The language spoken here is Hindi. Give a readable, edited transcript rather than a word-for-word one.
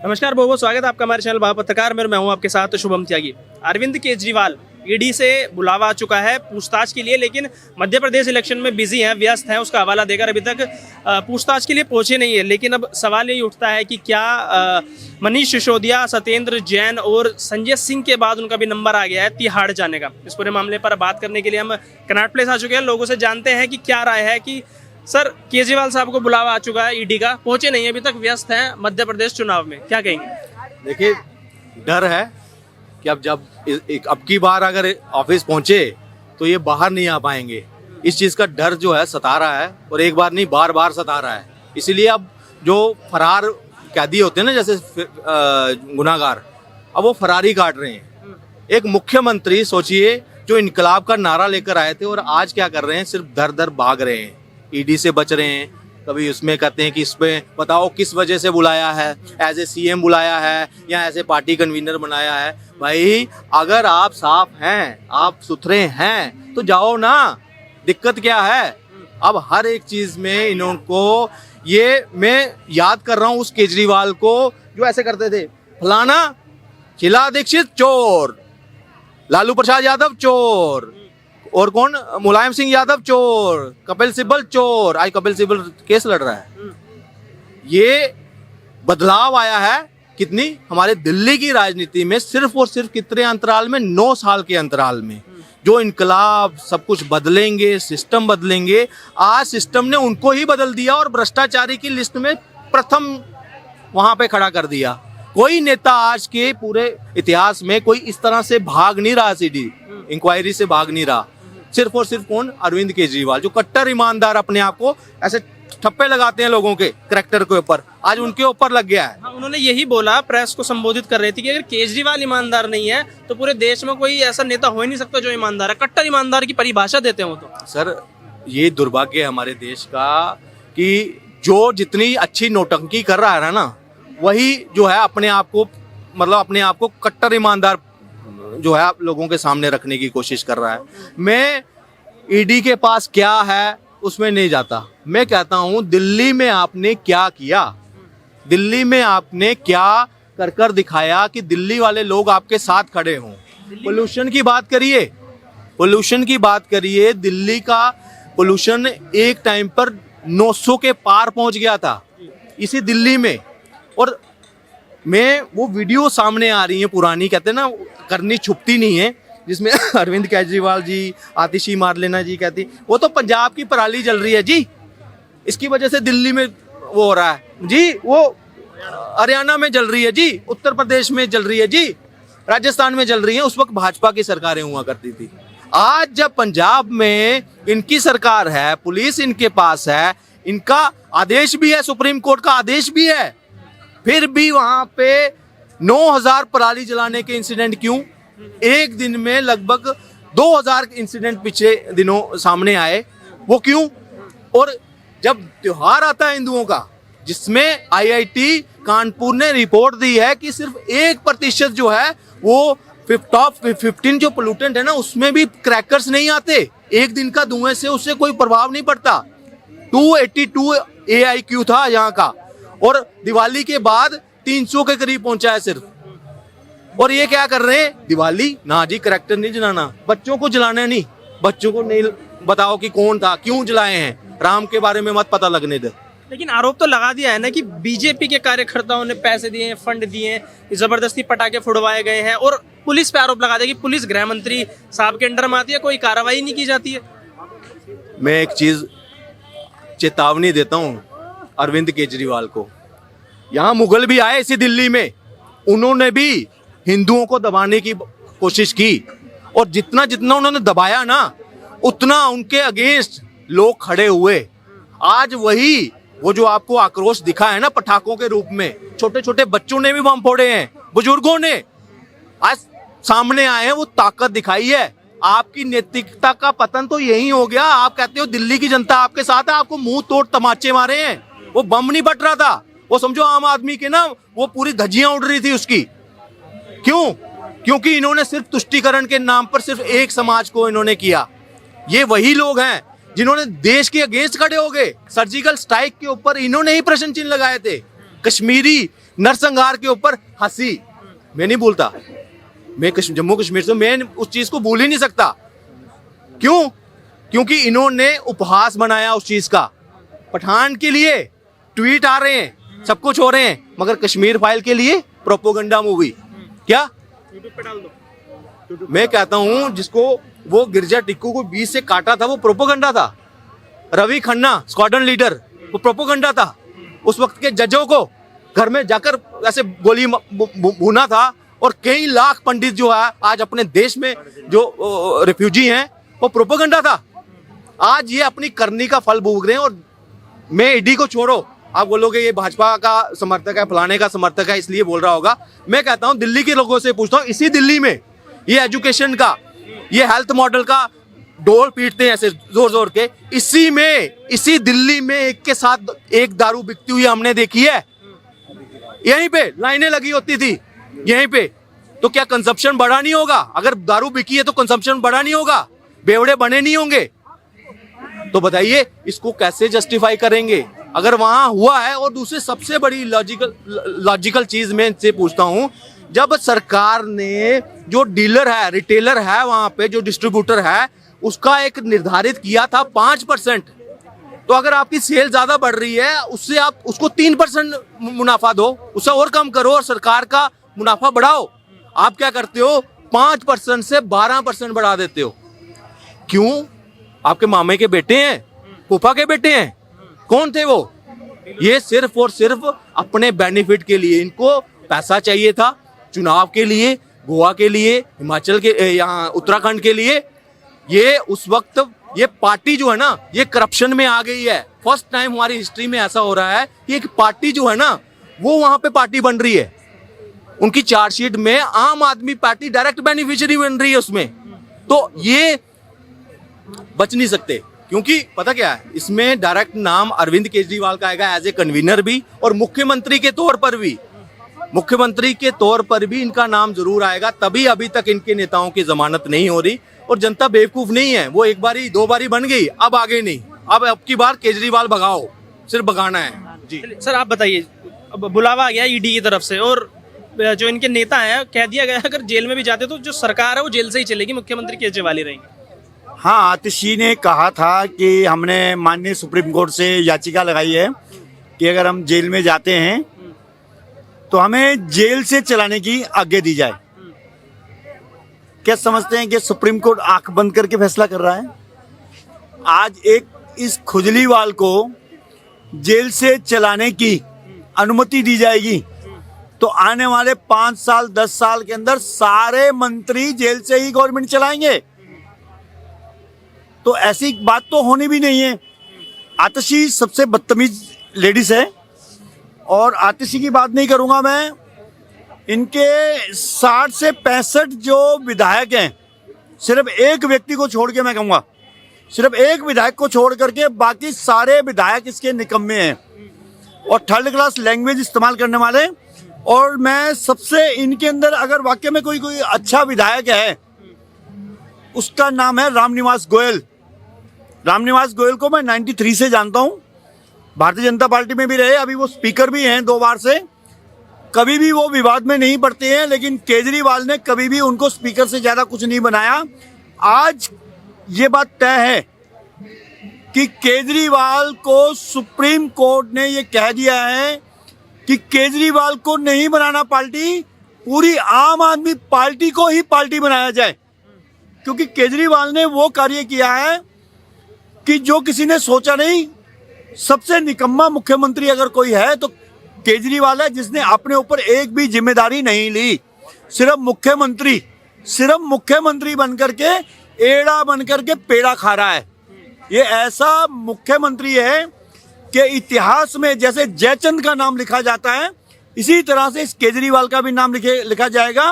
नमस्कार, बहुत बहुत स्वागत है आपका हमारे चैनल भाव पत्रकार में। मैं हूं आपके साथ शुभम त्यागी। अरविंद केजरीवाल ईडी से बुलावा आ चुका है पूछताछ के लिए, लेकिन मध्य प्रदेश इलेक्शन में बिजी हैं, व्यस्त हैं। उसका हवाला देकर अभी तक पूछताछ के लिए पहुंचे नहीं है। लेकिन अब सवाल यही उठता है कि क्या मनीष सिसोदिया, सत्येंद्र जैन और संजय सिंह के बाद उनका भी नंबर आ गया है तिहाड़ जाने का। इस पूरे मामले पर बात करने के लिए हम कनॉट प्लेस आ चुके हैं। लोगों से जानते हैं कि क्या राय है कि सर केजरीवाल साहब को बुलावा आ चुका है ईडी का, पहुंचे नहीं अभी तक, व्यस्त हैं मध्य प्रदेश चुनाव में, क्या कहेंगे? देखिए, डर है कि अब जब अब की बार अगर ऑफिस पहुंचे तो ये बाहर नहीं आ पाएंगे। इस चीज का डर जो है सता रहा है, और एक बार नहीं बार बार सता रहा है। इसीलिए अब जो फरार कैदी होते हैं ना, जैसे गुनाहगार, अब वो फरारी काट रहे हैं। एक मुख्यमंत्री सोचिए जो इनकलाब का नारा लेकर आए थे, और आज क्या कर रहे हैं? सिर्फ दर दर भाग रहे हैं, ईडी से बच रहे हैं। कभी उसमें कहते हैं कि इसमें बताओ किस वजह से बुलाया है, एज ए सीएम बुलाया है या ऐसे पार्टी कन्वीनर बनाया है। भाई अगर आप साफ हैं, आप सुथरे हैं तो जाओ ना, दिक्कत क्या है? अब हर एक चीज में इनको, ये मैं याद कर रहा हूँ उस केजरीवाल को जो ऐसे करते थे, फलाना शीला दीक्षित चोर, लालू प्रसाद यादव चोर, और कौन, मुलायम सिंह यादव चोर, कपिल सिब्बल चोर। आज कपिल सिब्बल केस लड़ रहा है। ये बदलाव आया है कितनी हमारे दिल्ली की राजनीति में, सिर्फ और सिर्फ कितने अंतराल में? 9 साल के अंतराल में। जो इनकलाब, सब कुछ बदलेंगे, सिस्टम बदलेंगे। आज सिस्टम ने उनको ही बदल दिया और भ्रष्टाचारी की लिस्ट में प्रथम वहां पे खड़ा कर दिया। कोई नेता आज के पूरे इतिहास में कोई इस तरह से भाग नहीं रहा, सीडी इंक्वायरी से भाग नहीं रहा। सिर्फ और सिर्फ कौन? अरविंद केजरीवाल, जो कट्टर ईमानदार अपने आप को ऐसे ठप्पे लगाते हैं लोगों के करैक्टर के ऊपर, आज उनके ऊपर लग गया है। हाँ, उन्होंने यही बोला, प्रेस को संबोधित कर रही थी कि अगर केजरीवाल ईमानदार नहीं है तो पूरे देश में कोई ऐसा नेता हो ही नहीं सकता जो ईमानदार है। कट्टर ईमानदार की परिभाषा देते हैं वो तो। सर, ये दुर्भाग्य है हमारे देश का कि जो जितनी अच्छी नौटंकी कर रहा है ना, वही जो है अपने आप को, मतलब अपने आप को कट्टर ईमानदार जो है आप लोगों के सामने रखने की कोशिश कर रहा है। मैं ईडी के पास क्या है उसमें नहीं जाता। मैं कहता हूं दिल्ली में आपने क्या किया, दिल्ली में आपने क्या कर कर दिखाया कि दिल्ली वाले लोग आपके साथ खड़े हों। पोल्यूशन की बात करिए, पोल्यूशन की बात करिए। दिल्ली का पोल्यूशन एक टाइम पर 900 के पार पहुंच गया था इसी दिल्ली में। और मैं वो वीडियो सामने आ रही है पुरानी, कहते हैं ना करनी छुपती नहीं है, जिसमें अरविंद केजरीवाल जी, आतिशी मारलेना जी कहती, वो तो पंजाब की पराली जल रही है जी, इसकी वजह से दिल्ली में वो हो रहा है जी, वो हरियाणा में जल रही है जी, उत्तर प्रदेश में जल रही है जी, राजस्थान में जल रही है। उस वक्त भाजपा की सरकारें हुआ करती थी। आज जब पंजाब में इनकी सरकार है, पुलिस इनके पास है, इनका आदेश भी है, सुप्रीम कोर्ट का आदेश भी है, फिर भी वहां पे 9000 पराली जलाने के इंसिडेंट क्यों? एक दिन में लगभग 2000 इंसिडेंट पिछले दिनों सामने आए, वो क्यों? और जब त्योहार आता है हिंदुओं का, जिसमें आईआईटी कानपुर ने रिपोर्ट दी है कि सिर्फ 1% जो है वो टॉप 15 जो पोल्यूटेंट है ना, उसमें भी क्रैकर्स नहीं आते। एक दिन का धुएं से उससे कोई प्रभाव नहीं पड़ता। 282 AIQ था यहाँ का, और दिवाली के बाद 300 के करीब पहुंचा है सिर्फ। और ये क्या कर रहे हैं? दिवाली ना जी, करैक्टर नहीं जलाना, बच्चों को जलाना नहीं, बच्चों को नहीं बताओ कि कौन था, क्यों जलाए हैं, राम के बारे में मत पता लगने दे। लेकिन आरोप तो लगा दिया है ना कि बीजेपी के कार्यकर्ताओं ने पैसे दिए हैं, फंड दिए हैं, जबरदस्ती पटाखे फुड़वाए गए हैं, और पुलिस पे आरोप लगा दिया कि पुलिस गृह मंत्री साहब के अंडर में आती है, कोई कार्रवाई नहीं की जाती है। मैं एक चीज चेतावनी देता हूँ अरविंद केजरीवाल को। यहाँ मुगल भी आए इसी दिल्ली में, उन्होंने भी हिंदुओं को दबाने की कोशिश की, और जितना जितना उन्होंने दबाया ना, उतना उनके अगेंस्ट लोग खड़े हुए। आज वही वो जो आपको आक्रोश दिखा है ना पटाखों के रूप में, छोटे छोटे बच्चों ने भी बम फोड़े हैं, बुजुर्गों ने आज सामने आए हैं, वो ताकत दिखाई है। आपकी नैतिकता का पतन तो यही हो गया। आप कहते हो दिल्ली की जनता आपके साथ है, आपको मुंह तोड़ तमाचे मारे हैं। वो बम नहीं फट रहा था, वो समझो आम आदमी के ना वो पूरी धज्जियां उड़ रही थी उसकी। क्यों? क्योंकि इन्होंने सिर्फ तुष्टीकरण के नाम पर सिर्फ एक समाज को इन्होंने किया। ये वही लोग हैं जिन्होंने देश के अगेंस्ट खड़े हो गए। सर्जिकल स्ट्राइक के ऊपर इन्होंने ही प्रश्न चिन्ह लगाए थे। कश्मीरी नरसंहार के ऊपर हंसी, मैं नहीं भूलता। मैं जम्मू कश्मीर से मैं उस चीज को भूल ही नहीं सकता। क्यों? क्योंकि इन्होंने उपहास बनाया उस चीज का। पठान के लिए ट्वीट आ रहे हैं, सब कुछ हो रहे हैं, मगर कश्मीर फाइल के लिए प्रोपोगंडा मूवी। क्या यूट्यूब पे डाल दो। मैं कहता हूं, जिसको वो गिरजा टिक्कू को बीच से काटा था वो प्रोपोगंडा था। रवि खन्ना स्क्वाड्रन लीडर, वो प्रोपोगंडा था। उस वक्त के जजों को घर में जाकर ऐसे गोली भूना था, और कई लाख पंडित जो है आज अपने देश में जो रिफ्यूजी हैं, वो प्रोपोगंडा था। आज ये अपनी करनी का फल भोग रहे हैं। और मैं ईडी को छोड़ो, आप बोलोगे ये भाजपा का समर्थक है, फलाने का समर्थक है, इसलिए बोल रहा होगा। मैं कहता हूं दिल्ली के लोगों से पूछता हूं, इसी दिल्ली में ये एजुकेशन का, ये हेल्थ मॉडल का डोल पीटते हैं ऐसे जोर जोर के, इसी दिल्ली में एक के साथ एक दारू बिकती हुई हमने देखी है। यहीं पे लाइनें लगी होती थी, यहीं पे। तो क्या कंजप्शन बढ़ा नहीं होगा? अगर दारू बिकी है तो कंजप्शन बढ़ा नहीं होगा? बेवड़े बने नहीं होंगे? तो बताइए इसको कैसे जस्टिफाई करेंगे अगर वहां हुआ है। और दूसरी सबसे बड़ी लॉजिकल चीज मैं इनसे पूछता हूं, जब सरकार ने जो डीलर है, रिटेलर है, वहां पे जो डिस्ट्रीब्यूटर है, उसका एक निर्धारित किया था 5%। तो अगर आपकी सेल ज्यादा बढ़ रही है, उससे आप उसको 3% मुनाफा दो, उसे और कम करो और सरकार का मुनाफा बढ़ाओ। आप क्या करते हो? 5% से 12% बढ़ा देते हो। क्यों? आपके मामे के बेटे हैं, फूफा के बेटे हैं, कौन थे वो? ये सिर्फ और सिर्फ अपने बेनिफिट के लिए, इनको पैसा चाहिए था चुनाव के लिए, गोवा के लिए, हिमाचल के, यहाँ उत्तराखंड के लिए। ये उस वक्त ये पार्टी जो है ना, ये करप्शन में आ गई है। फर्स्ट टाइम हमारी हिस्ट्री में ऐसा हो रहा है कि एक पार्टी जो है ना, वो वहां पे पार्टी बन रही है। उनकी चार्जशीट में आम आदमी पार्टी डायरेक्ट बेनिफिशियरी बन रही है उसमें। तो ये बच नहीं सकते, क्योंकि पता क्या है, इसमें डायरेक्ट नाम अरविंद केजरीवाल का आएगा एज ए कन्वीनर भी, और मुख्यमंत्री के तौर पर भी, मुख्यमंत्री के तौर पर भी इनका नाम जरूर आएगा। तभी अभी तक इनके नेताओं की जमानत नहीं हो रही। और जनता बेवकूफ नहीं है, वो एक बारी दो बारी बन गई, अब आगे नहीं। अब की बार केजरीवाल भगाओ, सिर्फ भगाना है जी। सर आप बताइए, अब बुलावा आ गया ईडी की तरफ से, और जो इनके नेता हैं कह दिया गया अगर जेल में भी जाते तो जो सरकार है वो जेल से ही चलेगी, मुख्यमंत्री केजरीवाल ही रहेंगे। हाँ, आतिशी ने कहा था कि हमने माननीय सुप्रीम कोर्ट से याचिका लगाई है कि अगर हम जेल में जाते हैं तो हमें जेल से चलाने की आज्ञा दी जाए। क्या समझते हैं कि सुप्रीम कोर्ट आंख बंद करके फैसला कर रहा है? आज एक इस खुजलीवाल को जेल से चलाने की अनुमति दी जाएगी तो आने वाले 5 साल 10 साल के अंदर सारे मंत्री जेल से ही गवर्नमेंट चलाएंगे। तो ऐसी बात तो होनी भी नहीं है। आतिशी सबसे बदतमीज लेडीज है, और आतिशी की बात नहीं करूंगा मैं। इनके 60 से 65 जो विधायक हैं, सिर्फ एक व्यक्ति को छोड़ के मैं कहूंगा, सिर्फ एक विधायक को छोड़ करके बाकी सारे विधायक इसके निकम्मे हैं और थर्ड क्लास लैंग्वेज इस्तेमाल करने वाले। और मैं सबसे इनके अंदर अगर वाकई में कोई अच्छा विधायक है, उसका नाम है रामनिवास गोयल। रामनिवास गोयल को मैं 93 से जानता हूं, भारतीय जनता पार्टी में भी रहे, अभी वो स्पीकर भी हैं 2 बार से। कभी भी वो विवाद में नहीं पड़ते हैं, लेकिन केजरीवाल ने कभी भी उनको स्पीकर से ज्यादा कुछ नहीं बनाया। आज ये बात तय है कि केजरीवाल को सुप्रीम कोर्ट ने ये कह दिया है कि केजरीवाल को नहीं बनाना पार्टी, पूरी आम आदमी पार्टी को ही पार्टी बनाया जाए। क्योंकि केजरीवाल ने वो कार्य किया है कि जो किसी ने सोचा नहीं। सबसे निकम्मा मुख्यमंत्री अगर कोई है तो केजरीवाल है, जिसने अपने ऊपर एक भी जिम्मेदारी नहीं ली। सिर्फ मुख्यमंत्री बनकर के एड़ा बनकर के पेड़ा खा रहा है। ये ऐसा मुख्यमंत्री है कि इतिहास में जैसे जयचंद का नाम लिखा जाता है, इसी तरह से इस केजरीवाल का भी नाम लिखा जाएगा।